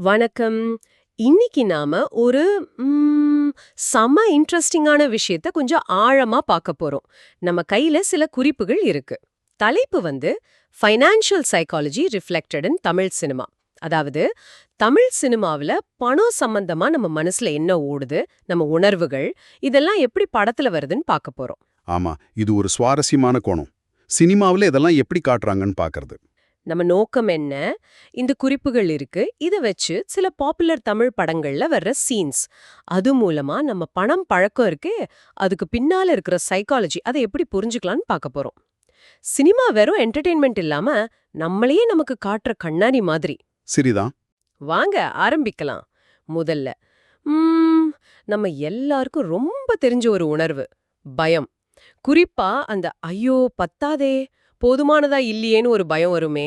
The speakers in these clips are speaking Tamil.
வணக்கம். இன்னைக்கு நாம ஒரு செம இன்ட்ரெஸ்டிங்கான விஷயத்த கொஞ்சம் ஆழமா பார்க்க போறோம். நம்ம கையில சில குறிப்புகள் இருக்கு. தலைப்பு ஃபைனான்ஷியல் சைக்காலஜி ரிஃப்ளெக்டட் இன் தமிழ் சினிமா. அதாவது தமிழ் சினிமாவுல பணம் சம்பந்தமா நம்ம மனசுல என்ன ஓடுது, நம்ம உணர்வுகள் இதெல்லாம் எப்படி படத்துல வருதுன்னு பார்க்க போறோம். ஆமா, இது ஒரு சுவாரஸ்யமான கோணம். சினிமாவுல இதெல்லாம் எப்படி காட்டுறாங்கன்னு பார்க்கறது. நம்ம நோக்கம் என்ன? இந்த குறிப்புகள் இருக்கு. இத வச்சு சில பாப்புலர் தமிழ் படங்கள்ல வர்ற சீன்ஸ், அது மூலமா நம்ம பணம் பழக்கம் இருக்கே, அதுக்கு பின்னால இருக்கிற சைக்காலஜி அதை எப்படி புரிஞ்சுக்கலாம்னு பார்க்க போறோம். சினிமா வெறும் என்டர்டெயின்மெண்ட் இல்லாம நம்மளையே நமக்கு காட்டுற கண்ணாடி மாதிரி. சரிதான். வாங்க ஆரம்பிக்கலாம். முதல்ல ம், நம்ம எல்லாருக்கும் ரொம்ப தெரிஞ்ச ஒரு உணர்வு, பயம். குறிப்பா அந்த ஐயோ பத்தாதே, போதுமானதா இல்லையேன்னு ஒரு பயம் வருமே,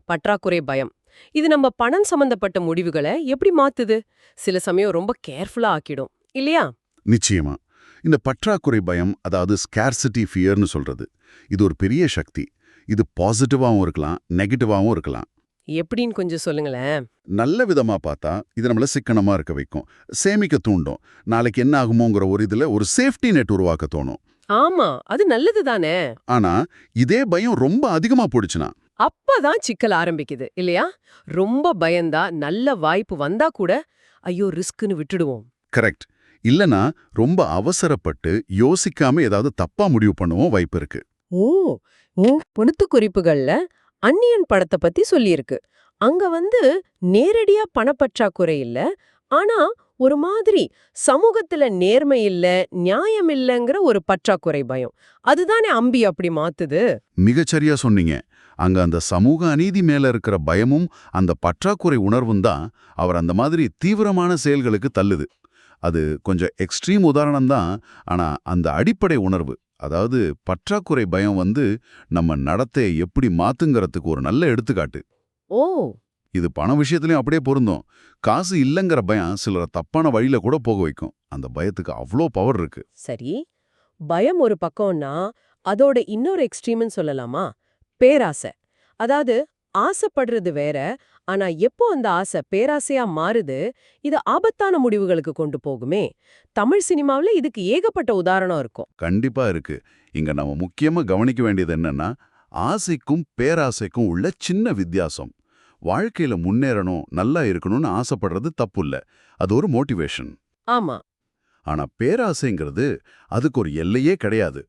பற்றாக்குறை பயம். இது நம்ம பணம் சம்பந்தப்பட்ட முடிவுகளை எப்படி மாத்துது? சில சமயம் ரொம்ப கேர்ஃபுல்லா ஆக்கிடும் இல்லையா? நிச்சயமா. இந்த பற்றாக்குறை பயம், அதாவது ஸ்கேர்சிட்டி ஃபியர்னு சொல்றது, இது ஒரு பெரிய சக்தி. இது பாசிட்டிவாவும் இருக்கலாம், நெகட்டிவாவும் இருக்கலாம். எப்படின்னு கொஞ்சம் சொல்லுங்களேன். நல்ல விதமா பார்த்தா இது நம்மள சிக்கனமா இருக்க வைக்கும், சேமிக்க தூண்டும். நாளைக்கு என்ன ஆகுமோங்கிற ஒரு இதுல ஒரு சேஃப்டி நெட் உருவாக்க தோணும். ஆமா, அது நல்லது தானே. ஆனா இதே பயம் ரொம்ப அதிகமா போயிடுச்சுன்னா, அப்பதான் சிக்கல் ஆரம்பிக்குது இல்லையா? ரொம்ப பயந்தா நல்ல வாய்ப்பு வந்தா கூட ஐயோ ரிஸ்க்னு விட்டுடுவோம். கரெக்ட். இல்லனா ரொம்ப அவசரப்பட்டு யோசிக்காம ஏதாவது தப்பா முடிவு பண்ணவும் வாய்ப்பு இருக்கு. ஓ பொணுத்து குறிப்புகள்ல அந்நியன் படத்தை பத்தி சொல்லியிருக்கு. அங்க நேரடியா பணப்பற்றாக்குறை இல்ல, ஆனா ஒரு மாதிரி சமூகத்துல நேர்மை இல்ல, நியாயம் இல்லங்கிற ஒரு பற்றாக்குறை பயம். அதுதானே அம்பி அப்படி மாத்துது. மிகச்சரியா சொன்னீங்க. அங்க அந்த சமூக அநீதி மேல இருக்கிற பயமும் அந்த பற்றாக்குறை உணர்வும் தான் அவர் அந்த மாதிரி தீவிரமான செயல்களுக்கு தள்ளுது. அது கொஞ்சம் எக்ஸ்ட்ரீம் உதாரணம் தான். ஆனா அந்த அடிப்படை உணர்வு, அதாவது பற்றாக்குறை பயம் நம்ம நடத்தையை எப்படி மாத்துங்கிறதுக்கு ஒரு நல்ல எடுத்துக்காட்டு. ஓ இது பண விஷயத்துலயும் அப்படியே பொருந்தும். காசு இல்லைங்கிற பயம் சிலரை தப்பான வழியில கூட போக வைக்கும். அந்த பயத்துக்கு அவ்வளோ பவர் இருக்கு. சரி, பயம் ஒரு பக்கம்னா அதோட இன்னொரு எக்ஸ்ட்ரீம்னு சொல்லலாமா? பேராசை. அதாவது ஆசைப்படுறது வேற, ஆனா எப்போ அந்த ஆசை பேராசையா மாறுது, இது ஆபத்தான முடிவுகளுக்கு கொண்டு போகுமே. தமிழ் சினிமாவுல இதுக்கு ஏகப்பட்ட உதாரணம் இருக்கும். கண்டிப்பா இருக்கு. இங்க நம்ம முக்கியமா கவனிக்க வேண்டியது என்னன்னா, ஆசைக்கும் பேராசைக்கும் உள்ள சின்ன வித்தியாசம். வாழ்க்கையில முன்னேறணும், நல்லா இருக்கணும்னு ஆசைப்படுறது தப்புல்ல. அது ஒரு மோட்டிவேஷன். ஆமா. ஆனா பேராசைங்கிறது அதுக்கு ஒரு எல்லையே கிடையாது.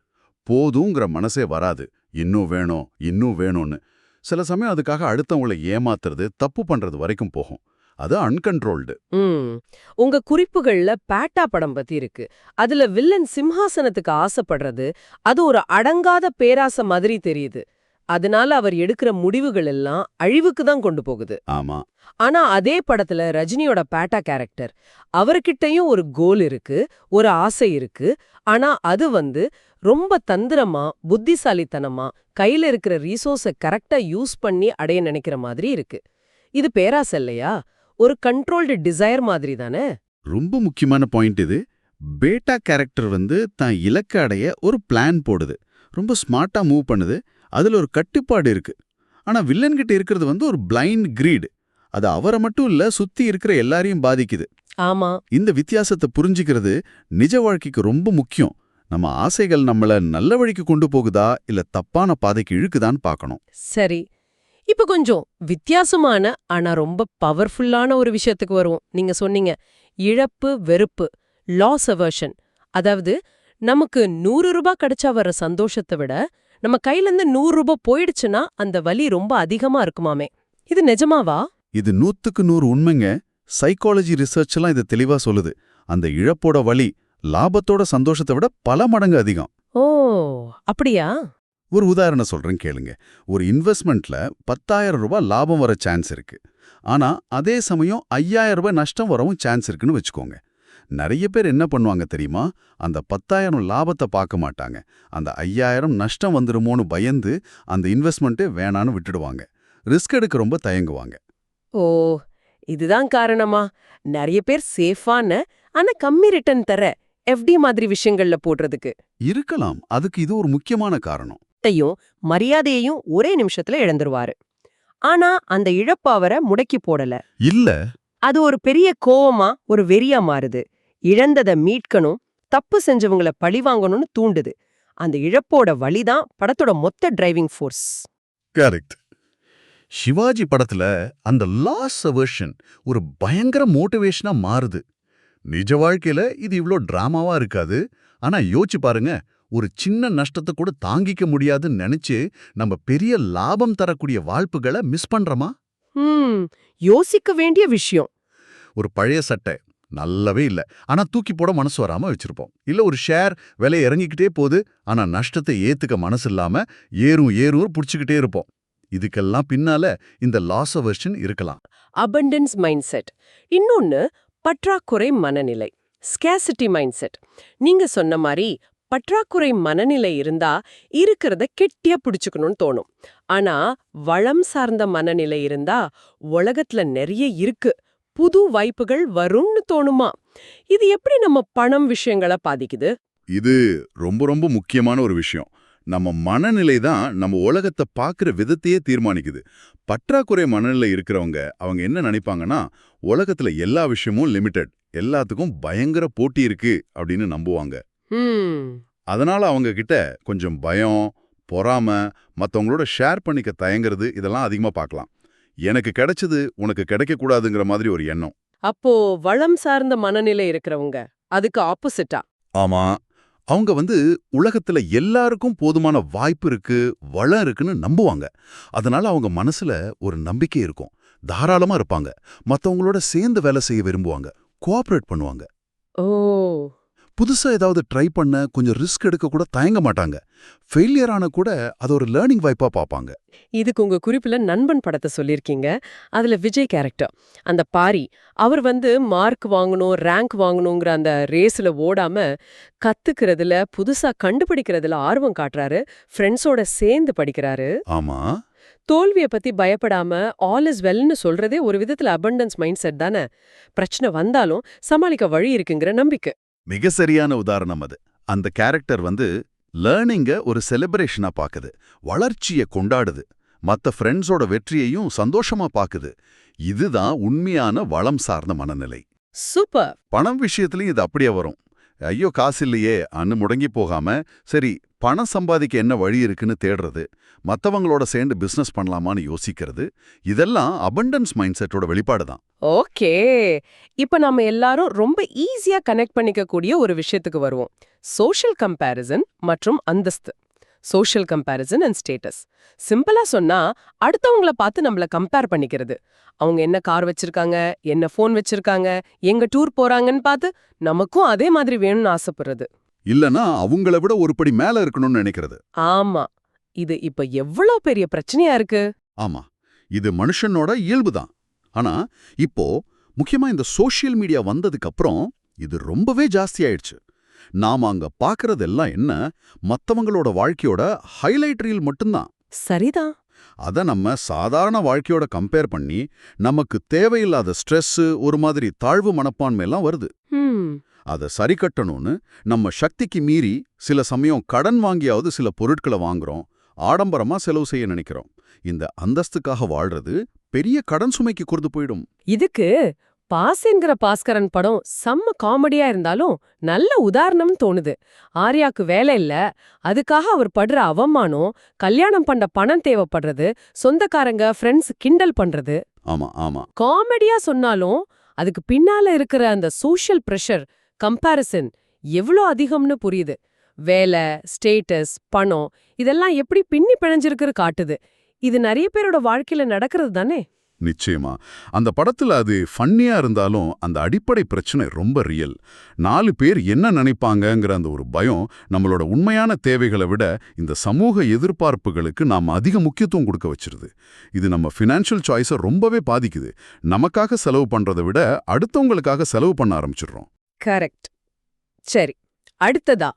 போதுங்கிற மனசே வராது. இன்னும் வேணும், இன்னும் வேணும்னு. சில சமயம் அதுக்காக அடுத்தவங்களை ஏமாத்துறது, தப்பு பண்றது வரைக்கும் போகும். அது அன்கண்ட்ரோல்டு. ம் உங்க குறிப்புகள்ல பேட்டா படம் பத்தி இருக்கு. அதுல வில்லன் சிம்ஹாசனத்துக்கு ஆசைப்படுறது, அது ஒரு அடங்காத பேராசை மாதிரி தெரியுது. அதனால அவர் எடுக்கிற முடிவுகள் எல்லாம் அழிவுக்கு தான் கொண்டு போகுது. ஆமா. ஆனா அதே படத்துல ரஜினியோட பேட்டா கேரக்டர், அவர்கிட்டயும் ஒரு கோல் இருக்கு, ஒரு ஆசை இருக்கு. ஆனா அது ரொம்ப தந்திரமா, புத்திசாலித்தனமா, கையில இருக்கிற ரிசோர்ஸை கரெக்டா யூஸ் பண்ணி அடைய நினைக்கிற மாதிரி இருக்கு. இது பேராசை இல்லையா? ஒரு கண்ட்ரோல்டு டிசைர் மாதிரி தானே? ரொம்ப முக்கியமான பாயிண்ட் இது. பேட்டா கேரக்டர் தான் இலக்க அடைய ஒரு பிளான் போடுது. ரொம்ப ஸ்மார்ட்டா மூவ் பண்ணுது. அதுல ஒரு கட்டுப்பாடு இருக்கு. ஆனா வில்லன் கிட்ட இருக்கிறது ஒரு பிளைண்ட் கிரீட். அது அவரை மட்டும் இல்ல, சுத்தி இருக்கிற எல்லாரையும் பாதிக்குது. ஆமா. இந்த வித்தியாசத்தை புரிஞ்சுக்கிறது நிஜ வாழ்க்கைக்கு ரொம்ப முக்கியம். நம்ம ஆசைகள் நம்மள நல்ல வழிக்கு கொண்டு போகுதா இல்ல தப்பான பாதைக்கு இழுக்குதான்னு பார்க்கணும். சரி, இப்ப கொஞ்சம் வித்தியாசமான ஆனா ரொம்ப பவர்ஃபுல்லான ஒரு விஷயத்துக்கு வருவோம். நீங்க சொன்னீங்க இழப்பு வெறுப்பு, லாஸ் அவர்ஷன். அதாவது நமக்கு 100 ரூபாய் கிடைச்சா வர சந்தோஷத்தை விட நம்ம கையில இருந்து 100 ரூபாய் போயிடுச்சுன்னா அந்த வலி ரொம்ப அதிகமா இருக்குமாமே. இது நிஜமாவா? இது 100க்கு 100 உண்மைங்க. சைக்காலஜி ரிசர்ச் எல்லாம் இது தெளிவா சொல்லுது. அந்த இழப்போட வலி லாபத்தோட சந்தோஷத்தை விட பல மடங்கு அதிகம். ஓ அப்படியா? ஒரு உதாரணம் சொல்றேன் கேளுங்க. ஒரு இன்வெஸ்ட்மெண்ட்ல 10,000 ரூபாய் லாபம் வர சான்ஸ் இருக்கு. ஆனா அதே சமயம் 5,000 ரூபாய் நஷ்டம் வரவும் சான்ஸ் இருக்குன்னு வச்சுக்கோங்க. நிறைய பேர் என்ன பண்ணுவாங்க தெரியுமா? அந்த 10,000 லாபத்தை பார்க்க மாட்டாங்க. அந்த 5,000 நஷ்டம் வந்துருமோன்னு பயந்து அந்த இன்வெஸ்ட்மெண்ட்டே வேணான்னு விட்டுடுவாங்க. ரிஸ்க் எடுக்க ரொம்ப தயங்குவாங்க. ஓ இதுதான் காரணமா நிறைய பேர் சேஃபான ஆனா கம்மி ரிட்டர்ன் தர எஃப்டி மாதிரி விஷயங்கள்ல போடுறதுக்கு? இருக்கலாம். அதுக்கு இது ஒரு முக்கியமான காரணம். மரியாதையையும் ஒரே நிமிஷத்துல இழந்துருவாரு. ஆனா அந்த இழப்பு அவரை முடக்கி போடல. இல்ல, அது ஒரு பெரிய கோவமா ஒரு வெறியா மாறுது. இழந்ததை மீட்கணும், தப்பு செஞ்சவங்கள பழிவாங்கணும்னு தூண்டுது. அந்த இழப்போட வலிதான் படத்தோட மொத்த டிரைவிங் ஃபோர்ஸ். கரெக்ட். சிவாஜி படத்துல அந்த லாஸ் அவர்ஷன் ஒரு பயங்கர மோட்டிவேஷனா மாறுது. நிஜ வாழ்க்கையில இது இவ்ளோ டிராமாவா இருக்காது. ஆனா யோசிச்சு பாருங்க, ஒரு சின்ன நஷ்டத்தை கூட தாங்கிக்க முடியாதுன்னு நினைச்சு நம்ம பெரிய லாபம் தரக்கூடிய வாய்ப்புகளை மிஸ் பண்றோமா? யோசிக்க வேண்டிய விஷயம். ஒரு பழைய சட்டை நல்லாவே இல்ல, ஆனா தூக்கி போட மனசு வராம வச்சிருப்போம். இல்ல ஒரு ஷேர் விலை இறங்கிக்கிட்டே போகுது, ஆனா நஷ்டத்தை ஏத்துக்க மனசு இல்லாம ஏறும் புடிச்சுக்கிட்டே இருப்போம். இதுக்கெல்லாம் பின்னால இந்த லாஸ் அவர்ஷன் இருக்கலாம். Abundance mind set. இன்னொன்னு பற்றாக்குறை மனநிலை, ஸ்கேசிட்டி மைண்ட் செட். நீங்க சொன்ன மாதிரி பற்றாக்குறை மனநிலை இருந்தா இருக்கிறத கெட்டியா பிடிச்சுக்கணும்னு தோணும். ஆனா வளம் சார்ந்த மனநிலை இருந்தா உலகத்துல நிறைய இருக்கு, புது வாய்ப்புகள் வரும்னு தோணுமா? இது எப்படி நம்ம பணம் விஷயங்களை பாதிக்குது? இது ரொம்ப ரொம்ப முக்கியமான ஒரு விஷயம். நம்ம மனநிலை தான் நம்ம உலகத்தை பார்க்குற விதத்தையே தீர்மானிக்குது. பற்றாக்குறை மனநிலை இருக்கிறவங்க அவங்க என்ன நினைப்பாங்கன்னா, உலகத்துல எல்லா விஷயமும் லிமிட்டெட், எல்லாத்துக்கும் பயங்கர போட்டி இருக்கு அப்படின்னு நம்புவாங்க. அதனால அவங்க கிட்ட கொஞ்சம் பயம், பொறாம, மத்தவங்களோட ஷேர் பண்ணிக்க தயங்குறது இதெல்லாம் அதிகமா பார்க்கலாம். எனக்கு கிடைச்சது உனக்கு கிடைக்கக்கூடாதுங்கிற மாதிரி ஒரு எண்ணம். அப்போ வளம் சார்ந்த மனநிலை இருக்கிறவங்க அதுக்கு ஆப்போசிட்டா? ஆமா, அவங்க உலகத்துல எல்லாருக்கும் போதுமான வாய்ப்பு இருக்கு, வளம் இருக்குன்னு நம்புவாங்க. அதனால அவங்க மனசுல ஒரு நம்பிக்கை இருக்கும், தாராளமா இருப்பாங்க, மத்தவங்களோட சேர்ந்து வேலை செய்ய விரும்புவாங்க, கோஆபரேட் பண்ணுவாங்க. ஓ, புதுசா ஏதாவது ட்ரை பண்ண கொஞ்சம் ரிஸ்க் எடுக்க கூட தயங்க மாட்டாங்க. ஃபெயிலியர் ஆன கூட அது ஒரு லேர்னிங் வாய்ப்பா பார்ப்பாங்க. இதுக்கு உங்க குறிப்புல நண்பன் படத்தை சொல்லிருக்கீங்க. அதுல விஜய் கேரக்டர் அந்த பாரி, அவர் மார்க் வாங்கணும், ரேங்க் வாங்கணுங்கிற அந்த ரேஸ்ல ஓடாம கத்துக்கிறதுல, புதுசா கண்டுபிடிக்கிறதுல ஆர்வம் காட்டுறாரு, ஃப்ரெண்ட்ஸோட சேர்ந்து படிக்கிறாரு. ஆமா, தோல்வியை பத்தி பயப்படாம ஆல் இஸ் வெல்னு சொல்றதே ஒரு விதத்துல அபண்டன்ஸ் மைண்ட் செட் தானே. பிரச்சனை வந்தாலும் சமாளிக்க வழி இருக்குங்கிற நம்பிக்கை. மிக சரியான உதாரணம் அது. அந்த கேரக்டர் லேர்னிங்க ஒரு செலிப்ரேஷனா பாக்குது, வளர்ச்சியை கொண்டாடுது, மத்த ஃப்ரெண்ட்ஸோட வெற்றியையும் சந்தோஷமா பாக்குது. இதுதான் உண்மையான வளம் சார்ந்த மனநிலை. சூப்பர். பணம் விஷயத்துலயும் இது அப்படியே வரும். ஐயோ காசு இல்லையே அன்னு முடங்கி போகாம, சரி பணம் சம்பாதிக்க என்ன வழி இருக்குன்னு தேடுறது, மத்தவங்களோட சேர்ந்து பிசினஸ் பண்ணலாமான்னு யோசிக்கிறது, இதெல்லாம் அபண்டன்ஸ் மைண்ட் செட்டோட வெளிப்பாடு தான். ஓகே, இப்ப நாம எல்லாரும் ரொம்ப ஈஸியா கனெக்ட் பண்ணிக்க கூடிய ஒரு விஷயத்துக்கு வருவோம். சோஷியல் கம்பேரிசன் மற்றும் அந்தஸ்து. Social comparison and status. சிம்பிளா சொன்னா அடுத்தவங்கள பார்த்து நம்மள கம்பேர் பண்ணிக்கிறது. அவங்க என்ன கார் வச்சிருக்காங்க, என்ன ஃபோன் வச்சிருக்காங்க, எங்க டூர் போறாங்கன்னு பார்த்து நமக்கும் அதே மாதிரி வேணும்னு ஆசைப்படுறது. இல்லனா அவங்கள விட ஒரு படி மேல இருக்கணும்னு நினைக்கிறது. ஆமா, இது இப்ப எவ்வளவு பெரிய பிரச்சனையா இருக்கு. ஆமா, இது மனுஷனோட இயல்புதான். ஆனா இப்போ முக்கியமா இந்த சோஷியல் மீடியா வந்ததுக்கு அப்புறம் இது ரொம்பவே ஜாஸ்தி ஆயிடுச்சு. நாம அங்க பாக்குறதெல்லாம் என்ன, மத்தவங்களோட வாழ்க்கையோட ஹைலைட் ரீல் மட்டும்தான். சரிதான். அத நம்ம சாதாரண வாழ்க்கையோட கம்பேர் பண்ணி நமக்கு தேவையில்லாத ஸ்ட்ரெஸ், ஒரு மாதிரி தாழ்வு மனப்பான்மையெல்லாம் வருது. அதை சரி கட்டணும்னு நம்ம சக்திக்கு மீறி சில சமயம் கடன் வாங்கியாவது சில பொருட்களை வாங்குறோம், ஆடம்பரமா செலவு செய்ய நினைக்கிறோம். இந்த அந்தஸ்துக்காக வாழ்றது பெரிய கடன் சுமைக்கு கொடுத்து போயிடும். இதுக்கு பாஸ்ங்கிற பாஸ்கரன் படம் செம்ம காமெடியா இருந்தாலும் நல்ல உதாரணம்னு தோணுது. ஆர்யாக்கு வேலை இல்ல, அதுக்காக அவர் படுற அவமானம், கல்யாணம் பண்ண பணம் தேவைப்படுறது, சொந்தக்காரங்க ஃப்ரெண்ட்ஸ் கிண்டல் பண்றது. ஆமா ஆமா, காமெடியா சொன்னாலும் அதுக்கு பின்னால இருக்கிற அந்த சோஷியல் பிரஷர், கம்பாரிசன் எவ்வளோ அதிகம்னு புரியுது. வேலை, ஸ்டேட்டஸ், பணம் இதெல்லாம் எப்படி பின்னி பிணைஞ்சிருக்கிற காட்டுது. இது நிறைய பேரோட வாழ்க்கையில நடக்கிறது தானே. நிச்சயமா. அந்த படத்துல அது ஃபன்னியா இருந்தாலும் அந்த அடிப்படை பிரச்சனை ரொம்ப ரியல். 4 பேர் என்ன நினைப்பாங்கங்கிற அந்த ஒரு பயம் நம்மளோட உண்மையான தேவைகளை விட இந்த சமூக எதிர்பார்ப்புகளுக்கு நாம் அதிக முக்கியத்துவம் கொடுக்க வச்சிருது. இது நம்ம ஃபினான்ஷியல் சாய்ஸை ரொம்பவே பாதிக்குது. நமக்காக செலவு பண்றதை விட அடுத்தவங்களுக்காக செலவு பண்ண ஆரம்பிச்சிடுறோம். கரெக்ட். சரி, அடுத்ததா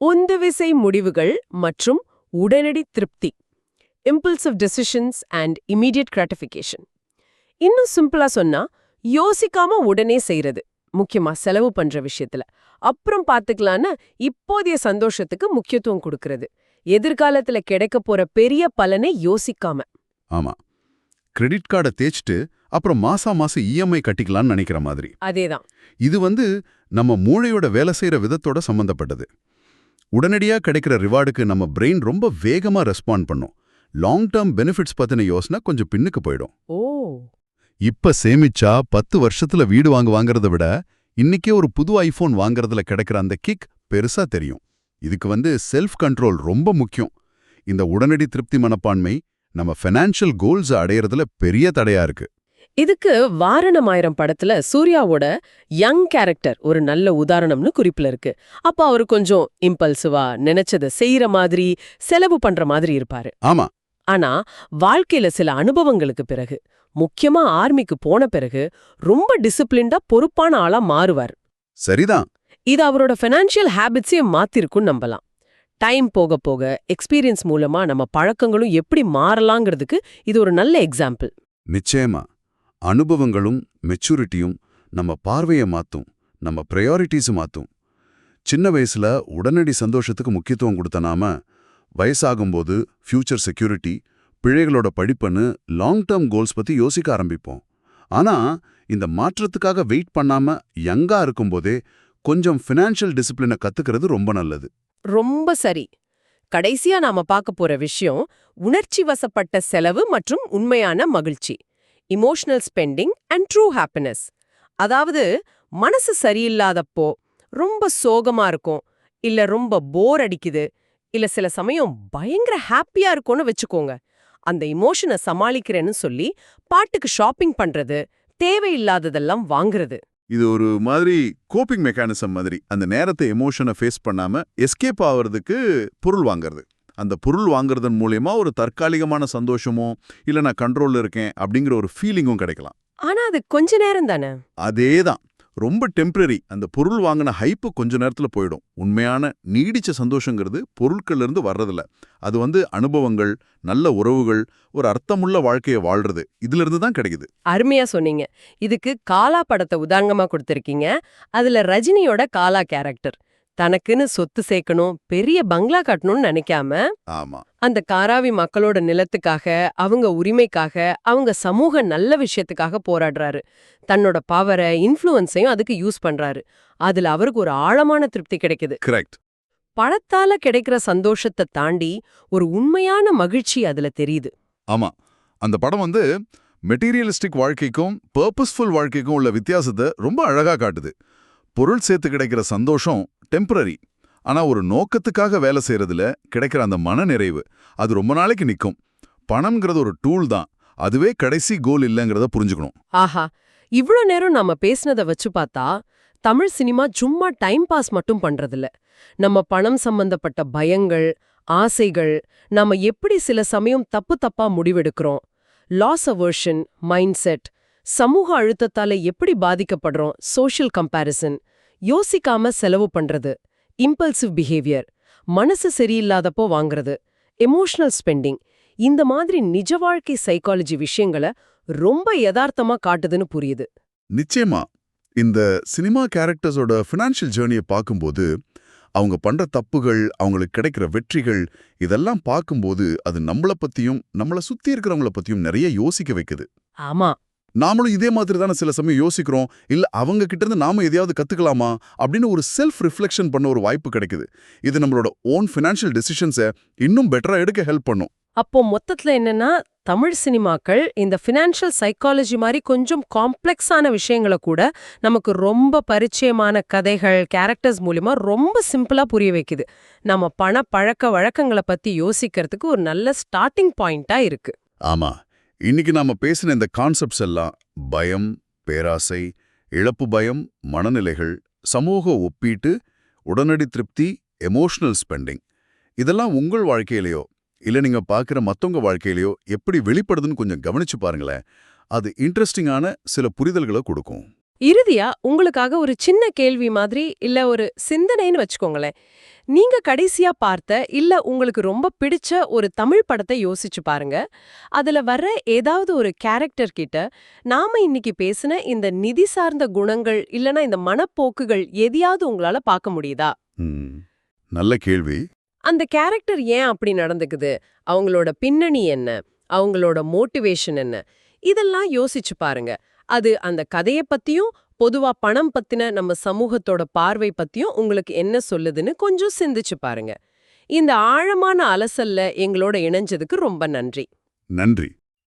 உந்துவிசை முடிவுகள் மற்றும் உடனடி திருப்தி. impulsive decisions and immediate gratification. இன்னும் சிம்பிளா சொன்னா யோசிக்காம உடனே செய்யறது, முக்கியமா செலவு பண்ற விஷயத்துல. அப்புறம் பாத்துக்கலான்னு இப்போதைய சந்தோஷத்துக்கு முக்கியத்துவம் கொடுக்கறது, எதிர்காலத்துல கிடைக்க போற பெரிய பலனை யோசிக்காம. ஆமா, கிரெடிட் கார்டை தேய்ச்சிட்டு அப்புறம் மாசம் இஎம்ஐ கட்டிக்கலாம்னு நினைக்கிற மாதிரி. அதேதான். இது நம்ம மூளையோட வேலை செய்யற விதத்தோட சம்பந்தப்பட்டது. உடனடியா கிடைக்கிற ரிவார்டுக்கு நம்ம பிரெயின் ரொம்ப வேகமா ரெஸ்பாண்ட் பண்ணும். லாங் டேர்ம் பெனிஃபிட்ஸ் பத்தின யோசனை கொஞ்சம் பின்னுக்கு போயிடும். ஓ, இப்ப சேமிச்சா 10 வருஷத்துல வீடு வாங்குறத விட இன்னைக்கே ஒரு புது ஐபோன் வாங்குறதுல கிடைக்கிற அந்த கிக் பெருசா தெரியும். இதுக்கு செல்ஃப் கண்ட்ரோல் ரொம்ப முக்கியம். இந்த உடனடி திருப்தி மனப்பான்மை நம்ம ஃபைனான்ஷியல் கோல்ஸ் அடையறதுல பெரிய தடையா இருக்கு. இதுக்கு வாரணமாயிரம் படத்துல சூர்யாவோட யங் கேரக்டர் ஒரு நல்ல உதாரணம்னு குறிப்புல இருக்கு. அப்ப அவரு கொஞ்சம் இம்பல்சிவா நினைச்சதை செய்யற மாதிரி செலவு பண்ற மாதிரி இருப்பாரு. ஆமா. ஆனா வாழ்க்கையில சில அனுபவங்களுக்கு பிறகு, முக்கியமா ஆர்மிக்கு போன பிறகு ரொம்ப டிசிப்ளின்டா பொறுப்பான ஆளா மாறுவார். சரிதான். இது அவரோட ஃபைனான்ஷியல் ஹேபிட்ஸையும் மாத்திருக்குன்னு நம்பலாம். டைம் போக போக எக்ஸ்பீரியன்ஸ் மூலமா நம்ம பழக்கங்களும் எப்படி மாறலாங்கிறதுக்கு இது ஒரு நல்ல எக்ஸாம்பிள். நிச்சயமா. அனுபவங்களும் மெச்சூரிட்டியும் நம்ம பார்வையை மாத்தும், நம்ம ப்ரையாரிட்டிஸை மாத்தும். சின்ன வயசுல உடனடி சந்தோஷத்துக்கு முக்கியத்துவம் கொடுத்த நாம வயசாகும்போது ஃபியூச்சர் செக்யூரிட்டி, பிள்ளைகளோட படிப்புன்னு லாங் டேர்ம் கோல்ஸ் பத்தி யோசிக்க ஆரம்பிப்போம். ஆனா இந்த மாற்றத்துக்காக வெயிட் பண்ணாம யங்கா இருக்கும்போதே கொஞ்சம் ஃபினான்ஷியல் டிசிப்ளினை கத்துக்கிறது ரொம்ப நல்லது. ரொம்ப சரி. கடைசியா நாம பார்க்க போற விஷயம் உணர்ச்சி வசப்பட்ட செலவு மற்றும் உண்மையான மகிழ்ச்சி. Emotional spending and true happiness. அதாவது மனசு சரியில்லாதப்போ, ரொம்ப சோகமா இருக்கும், இல்ல ரொம்ப போர் அடிக்குது, இல்ல சில சமயம் பயங்கர ஹாப்பியா இருக்கும்னு வச்சுக்கோங்க. அந்த இமோஷனை சமாளிக்கிறேன்னு சொல்லி பாட்டுக்கு ஷாப்பிங் பண்றது, தேவையில்லாததெல்லாம் வாங்குறது. இது ஒரு மாதிரி கோப்பிங் மெக்கானிசம் மாதிரி. அந்த நேரத்தை எமோஷனை ஃபேஸ் பண்ணாம எஸ்கேப் ஆகிறதுக்கு பொருள் வாங்குறது. அந்த பொருள் வாங்குறதன் மூலமா ஒரு தற்காலிகமான சந்தோஷமோ இல்ல நான் கண்ட்ரோல்ல இருக்கேன் அப்படிங்கிற ஒரு ஃபீலிங்கும் கிடைக்கலாம். ஆனா அது கொஞ்ச நேரம் தானே. அதேதான், ரொம்ப டெம்பரரி. அந்த பொருள் வாங்கின ஹைப்பு கொஞ்ச நேரத்துல போயிடும். உண்மையான நீடிச்ச சந்தோஷங்கிறது பொருட்கள்ல இருந்து வர்றதில்ல. அது அனுபவங்கள், நல்ல உறவுகள், ஒரு அர்த்தமுள்ள வாழ்க்கையை வாழ்றது, இதுல இருந்து தான் கிடைக்குது. அருமையா சொன்னீங்க. இதுக்கு காலா படத்தை உதாரணமா கொடுத்திருக்கீங்க. அதுல ரஜினியோட காலா கேரக்டர் தனக்குன்னு சொத்து சேர்க்கணும், பெரிய பங்களா கட்டணும்னு நினைக்காம, ஆமா, அந்த காராவி மக்களோட நிலத்துக்காக, அவங்க உரிமைக்காக, அவங்க சமூக நல்ல விஷயத்துக்காக போராடுறாரு. தன்னோட பவரை, இன்ஃப்ளூயன்ஸையும் அதுக்கு யூஸ் பண்றாரு. அதுல அவருக்கு ஒரு ஆழமான திருப்தி கிடைக்குது. கரெக்ட். பணத்தால கிடைக்கிற சந்தோஷத்தை தாண்டி ஒரு உண்மையான மகிழ்ச்சி அதுல தெரியுது. ஆமா, அந்த படம் மெட்டீரியலிஸ்டிக் வாழ்க்கைக்கும் பர்பஸ்ஃபுல் வாழ்க்கைக்கும் உள்ள வித்தியாசத்தை ரொம்ப அழகா காட்டுது. பொருள் சேர்த்து கிடைக்கிற சந்தோஷம் டெம்பரரி. ஆனா ஒரு நோக்கத்துக்காக வேலை செய்யறதுல கிடைக்கிற அந்த மன நிறைவு அது ரொம்ப நாளைக்கு நிக்கும். பணம்ங்கிறது ஒரு டூல் தான், அதுவே கடைசி கோல் இல்லைங்கிறத புரிஞ்சுக்கணும். ஆஹா, இவ்ளோ நேரம் நாம பேசினதை வச்சு பார்த்தா தமிழ் சினிமா சும்மா டைம் பாஸ் மட்டும் பண்றதில்ல. நம்ம பணம் சம்பந்தப்பட்ட பயங்கள், ஆசைகள், நாம எப்படி சில சமயம் தப்பா முடிவெடுக்கிறோம், லாஸ் அவர்ஷன், மைண்ட் செட், சமூக அழுத்தத்தால எப்படி பாதிக்கப்படுறோம், சோஷியல் கம்பேரிசன், யோசிக்காம செலவு பண்றது, இம்பல்சிவ் பிஹேவியர், மனசு சரியில்லாதப்போ வாங்குறது, எமோஷனல் ஸ்பெண்டிங், இந்த மாதிரி நிஜ வாழ்க்கை சைக்காலஜி விஷயங்களை ரொம்ப யதார்த்தமா காட்டுதுன்னு புரியுது. நிச்சயமா. இந்த சினிமா கேரக்டர்ஸோட ஃபினான்ஷியல் ஜேர்னியை பார்க்கும்போது அவங்க பண்ற தப்புகள், அவங்களுக்கு கிடைக்கிற வெற்றிகள், இதெல்லாம் பார்க்கும்போது அது நம்மளை பத்தியும் நம்மளை சுத்தி இருக்கிறவங்கள பத்தியும் நிறைய யோசிக்க வைக்குது. ஆமா, நாமளும் இதே மாதிரி தானே சில சமயம் யோசிக்கிறோம். இல்ல அவங்க கிட்ட இருந்து நாம எதையாவது கத்துக்கலாமா அப்படின்னு ஒரு செல்ஃப் ரிஃப்ளெக்ஷன் பண்ண ஒரு வாய்ப்பு கிடைக்குது. இது நம்மளோட ஓன் ஃபினான்ஷியல் டிசிஷன்ஸை இன்னும் பெட்டரா எடுக்க ஹெல்ப் பண்ணும். அப்போ மொத்தத்துல என்னன்னா, தமிழ் சினிமாக்கள் இந்த ஃபினான்ஷியல் சைக்காலஜி மாதிரி கொஞ்சம் காம்ப்ளெக்ஸான விஷயங்களை கூட நமக்கு ரொம்ப பரிச்சயமான கதைகள், கேரக்டர்ஸ் மூலமா ரொம்ப சிம்பிளா புரிய வைக்குது. நம்ம பண பழக்க வழக்கங்களை பத்தி யோசிக்கிறதுக்கு ஒரு நல்ல ஸ்டார்டிங் பாயிண்டா இருக்கு. ஆமா, இன்னைக்கு நாம பேசின இந்த கான்செப்ட்ஸ் எல்லாம் பயம், பேராசை, இழப்பு பயம், மனநிலைகள், சமூக ஒப்பீட்டு, உடனடி திருப்தி, எமோஷனல் ஸ்பெண்டிங், இதெல்லாம் உங்கள் வாழ்க்கையிலையோ இல்ல நீங்க பார்க்குற மத்தவங்க வாழ்க்கையிலையோ எப்படி வெளிப்படுதுன்னு கொஞ்சம் கவனிச்சு பாருங்களேன். அது இன்ட்ரெஸ்டிங்கான சில புரிதல்களை கொடுக்கும். இறுதியா உங்களுக்காக ஒரு சின்ன கேள்வி மாதிரி, இல்ல ஒரு சிந்தனைன்னு வச்சுக்கோங்களேன். நீங்க கடைசியா பார்த்த இல்ல உங்களுக்கு ரொம்ப பிடிச்ச ஒரு தமிழ் படத்தை யோசிச்சு பாருங்க. அதுல வர்ற ஏதாவது ஒரு கேரக்டர் கிட்ட நாம இன்னைக்கு பேசின இந்த நிதி சார்ந்த குணங்கள் இல்லனா இந்த மனப்போக்குகள் எதையாவது உங்களால பார்க்க முடியுதா? நல்ல கேள்வி. அந்த கேரக்டர் ஏன் அப்படி நடந்துக்குது, அவங்களோட பின்னணி என்ன, அவங்களோட மோட்டிவேஷன் என்ன, இதெல்லாம் யோசிச்சு பாருங்க. அது அந்த கதைய பத்தியும் பொதுவா பணம் பத்தின நம்ம சமூகத்தோட பார்வை பத்தியும் உங்களுக்கு என்ன சொல்லுதுன்னு கொஞ்சம் சிந்திச்சு பாருங்க. இந்த ஆழமான அலசல்ல எங்களோட இணைஞ்சதுக்கு ரொம்ப நன்றி. நன்றி.